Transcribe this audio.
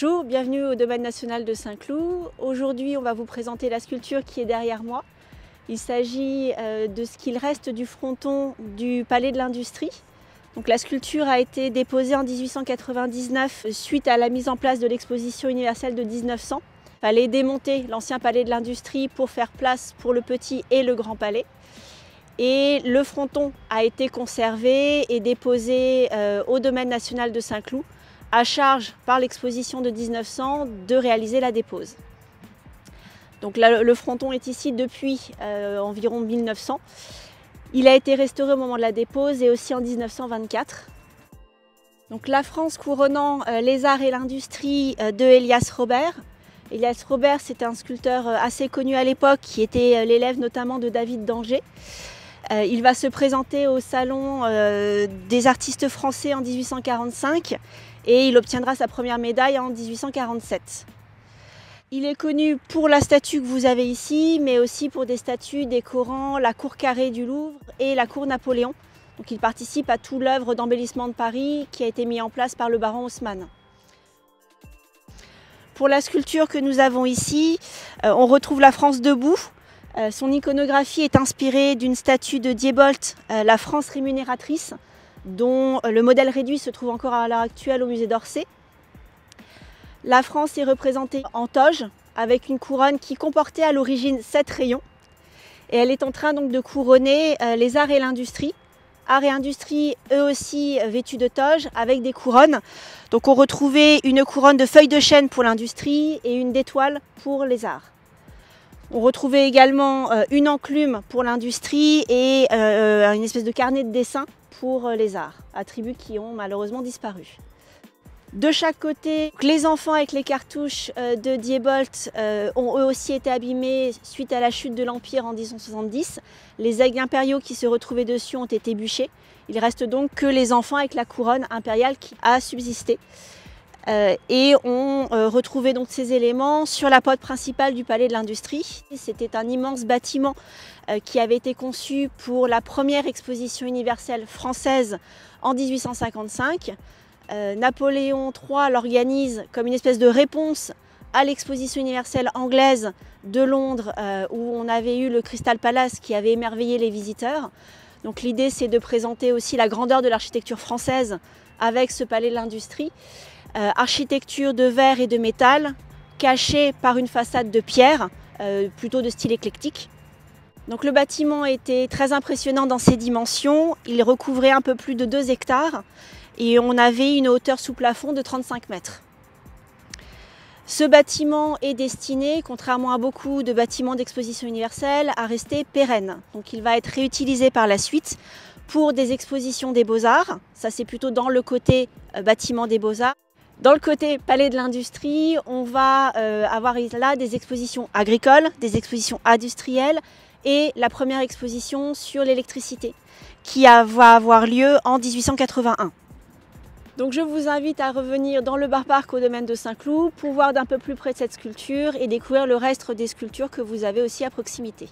Bonjour, bienvenue au domaine national de Saint-Cloud. Aujourd'hui, on va vous présenter la sculpture qui est derrière moi. Il s'agit de ce qu'il reste du fronton du Palais de l'Industrie. Donc, la sculpture a été déposée en 1899 suite à la mise en place de l'exposition universelle de 1900. Il fallait démonter l'ancien Palais de l'Industrie pour faire place pour le petit et le grand palais. Et le fronton a été conservé et déposé au domaine national de Saint-Cloud, à charge par l'exposition de 1900 de réaliser la dépose. Donc là, le fronton est ici depuis environ 1900. Il a été restauré au moment de la dépose et aussi en 1924. Donc la France couronnant les arts et l'industrie de Elias Robert. Elias Robert, c'était un sculpteur assez connu à l'époque qui était l'élève notamment de David d'Angers. Il va se présenter au Salon des artistes français en 1845 et il obtiendra sa première médaille en 1847. Il est connu pour la statue que vous avez ici, mais aussi pour des statues décorant la cour carrée du Louvre et la cour Napoléon. Donc il participe à toute l'œuvre d'embellissement de Paris qui a été mise en place par le baron Haussmann. Pour la sculpture que nous avons ici, on retrouve la France debout. Son iconographie est inspirée d'une statue de Diebold, la France rémunératrice, dont le modèle réduit se trouve encore à l'heure actuelle au musée d'Orsay. La France est représentée en toge, avec une couronne qui comportait à l'origine 7 rayons. Et elle est en train donc de couronner les arts et l'industrie. Arts et industrie, eux aussi vêtus de toge, avec des couronnes. Donc on retrouvait une couronne de feuilles de chêne pour l'industrie et une d'étoiles pour les arts. On retrouvait également une enclume pour l'industrie et une espèce de carnet de dessin pour les arts, attributs qui ont malheureusement disparu. De chaque côté, les enfants avec les cartouches de Diebold ont eux aussi été abîmés suite à la chute de l'Empire en 1870. Les aigles impériaux qui se retrouvaient dessus ont été bûchés. Il reste donc que les enfants avec la couronne impériale qui a subsisté. Et on retrouvait donc ces éléments sur la porte principale du Palais de l'Industrie. C'était un immense bâtiment qui avait été conçu pour la première exposition universelle française en 1855. Napoléon III l'organise comme une espèce de réponse à l'exposition universelle anglaise de Londres où on avait eu le Crystal Palace qui avait émerveillé les visiteurs. Donc l'idée c'est de présenter aussi la grandeur de l'architecture française avec ce Palais de l'Industrie. Architecture de verre et de métal, cachée par une façade de pierre, plutôt de style éclectique. Donc le bâtiment était très impressionnant dans ses dimensions, il recouvrait un peu plus de 2 hectares et on avait une hauteur sous plafond de 35 mètres. Ce bâtiment est destiné, contrairement à beaucoup de bâtiments d'exposition universelle, à rester pérenne. Donc il va être réutilisé par la suite pour des expositions des Beaux-Arts, ça c'est plutôt dans le côté bâtiment des Beaux-Arts. Dans le côté Palais de l'Industrie, on va avoir là des expositions agricoles, des expositions industrielles et la première exposition sur l'électricité qui va avoir lieu en 1881. Donc je vous invite à revenir dans le bar parc au domaine de Saint-Cloud pour voir d'un peu plus près de cette sculpture et découvrir le reste des sculptures que vous avez aussi à proximité.